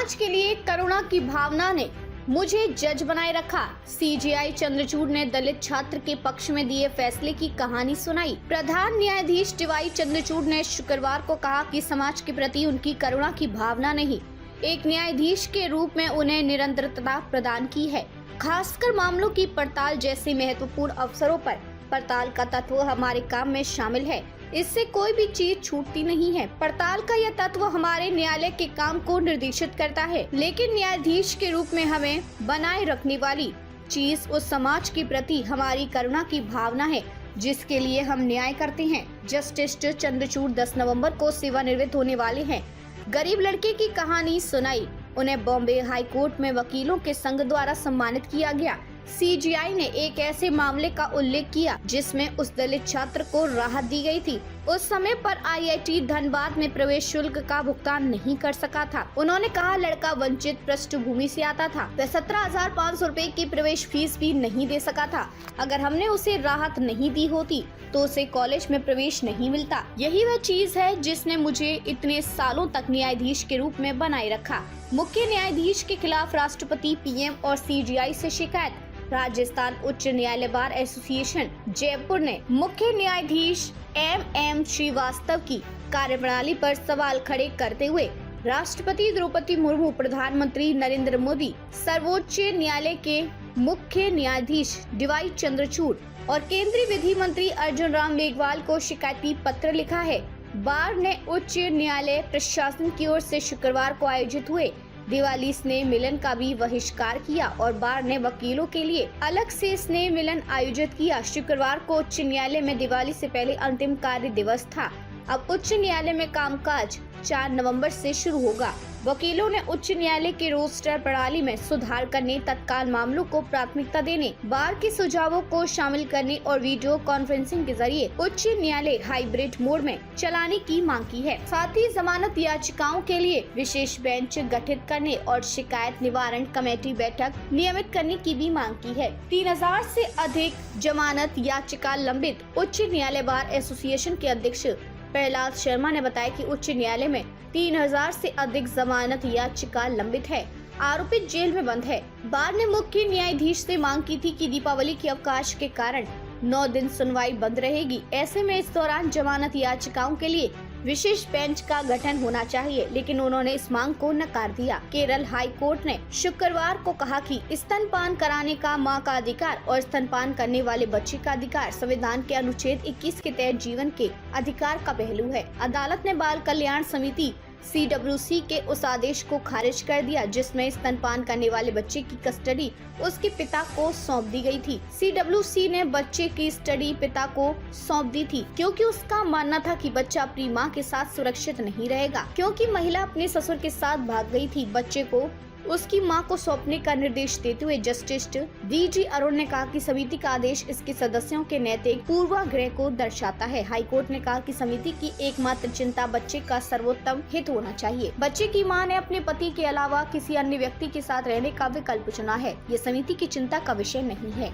समाज के लिए करुणा की भावना ने मुझे जज बनाए रखा। सीजेआई चंद्रचूड़ ने दलित छात्र के पक्ष में दिए फैसले की कहानी सुनाई। प्रधान न्यायाधीश डीवाई चंद्रचूड़ ने शुक्रवार को कहा कि समाज के प्रति उनकी करुणा की भावना नहीं, एक न्यायाधीश के रूप में उन्हें निरंतरता प्रदान की है। खासकर मामलों की पड़ताल जैसे महत्वपूर्ण अवसरों पर पड़ताल का तत्व हमारे काम में शामिल है। इससे कोई भी चीज छूटती नहीं है। पड़ताल का यह तत्व हमारे न्यायालय के काम को निर्देशित करता है, लेकिन न्यायाधीश के रूप में हमें बनाए रखने वाली चीज उस समाज के प्रति हमारी करुणा की भावना है जिसके लिए हम न्याय करते हैं। जस्टिस चंद्रचूड़ 10 नवंबर को सेवानिवृत्त होने वाले हैं। गरीब लड़के की कहानी सुनाई। उन्हें बॉम्बे हाई कोर्ट में वकीलों के संघ द्वारा सम्मानित किया गया। सीजीआई ने एक ऐसे मामले का उल्लेख किया जिसमें उस दलित छात्र को राहत दी गई थी। उस समय पर आईआईटी धनबाद में प्रवेश शुल्क का भुगतान नहीं कर सका था। उन्होंने कहा, लड़का वंचित पृष्ठभूमि से आता था। वह 17,500 रुपए की प्रवेश फीस भी नहीं दे सका था। अगर हमने उसे राहत नहीं दी होती तो उसे कॉलेज में प्रवेश नहीं मिलता। यही वह चीज है जिसने मुझे इतने सालों तक न्यायाधीश के रूप में बनाए रखा। मुख्य न्यायाधीश के खिलाफ राष्ट्रपति, पीएम और सीजीआई से शिकायत। राजस्थान उच्च न्यायालय बार एसोसिएशन जयपुर ने मुख्य न्यायाधीश एम श्रीवास्तव की कार्यप्रणाली पर सवाल खड़े करते हुए राष्ट्रपति द्रौपदी मुर्मू, प्रधानमंत्री नरेंद्र मोदी, सर्वोच्च न्यायालय के मुख्य न्यायाधीश डीवाई चंद्रचूड़ और केंद्रीय विधि मंत्री अर्जुन राम मेघवाल को शिकायती पत्र लिखा है। बार ने उच्च न्यायालय प्रशासन की ओर से शुक्रवार को आयोजित हुए दिवाली स्नेह मिलन का भी बहिष्कार किया और बार ने वकीलों के लिए अलग से स्नेह मिलन आयोजित किया। शुक्रवार को उच्च न्यायालय में दिवाली से पहले अंतिम कार्य दिवस था। अब उच्च न्यायालय में कामकाज 4 नवंबर से शुरू होगा। वकीलों ने उच्च न्यायालय के रोस्टर प्रणाली में सुधार करने, तत्काल मामलों को प्राथमिकता देने, बार के सुझावों को शामिल करने और वीडियो कॉन्फ्रेंसिंग के जरिए उच्च न्यायालय हाइब्रिड मोड में चलाने की मांग की है। साथ ही जमानत याचिकाओं के लिए विशेष बेंच गठित करने और शिकायत निवारण कमेटी बैठक नियमित करने की भी मांग की है। 3000 से अधिक जमानत याचिका लंबित। उच्च न्यायालय बार एसोसिएशन के अध्यक्ष प्रहलाद शर्मा ने बताया कि उच्च न्यायालय में 3000 से अधिक जमानत याचिका लंबित है। आरोपित जेल में बंद है। बार ने मुख्य न्यायाधीश से मांग की थी कि दीपावली के अवकाश के कारण 9 दिन सुनवाई बंद रहेगी। ऐसे में इस दौरान जमानत याचिकाओं के लिए विशेष बेंच का गठन होना चाहिए, लेकिन उन्होंने इस मांग को नकार दिया। केरल हाई कोर्ट ने शुक्रवार को कहा कि स्तनपान कराने का मां का अधिकार और स्तनपान करने वाले बच्चे का अधिकार संविधान के अनुच्छेद 21 के तहत जीवन के अधिकार का पहलू है। अदालत ने बाल कल्याण समिति CWC के उस आदेश को खारिज कर दिया जिसमें स्तनपान करने वाले बच्चे की कस्टडी उसके पिता को सौंप दी गई थी। CWC ने बच्चे की कस्टडी पिता को सौंप दी थी क्योंकि उसका मानना था कि बच्चा अपनी मां के साथ सुरक्षित नहीं रहेगा, क्योंकि महिला अपने ससुर के साथ भाग गई थी। बच्चे को उसकी मां को सौंपने का निर्देश देते हुए जस्टिस VG अरुण ने कहा कि समिति का आदेश इसके सदस्यों के नैतिक पूर्वाग्रह को दर्शाता है। हाईकोर्ट ने कहा कि समिति की एकमात्र चिंता बच्चे का सर्वोत्तम हित होना चाहिए। बच्चे की मां ने अपने पति के अलावा किसी अन्य व्यक्ति के साथ रहने का विकल्प चुना है। ये समिति की चिंता का विषय नहीं है।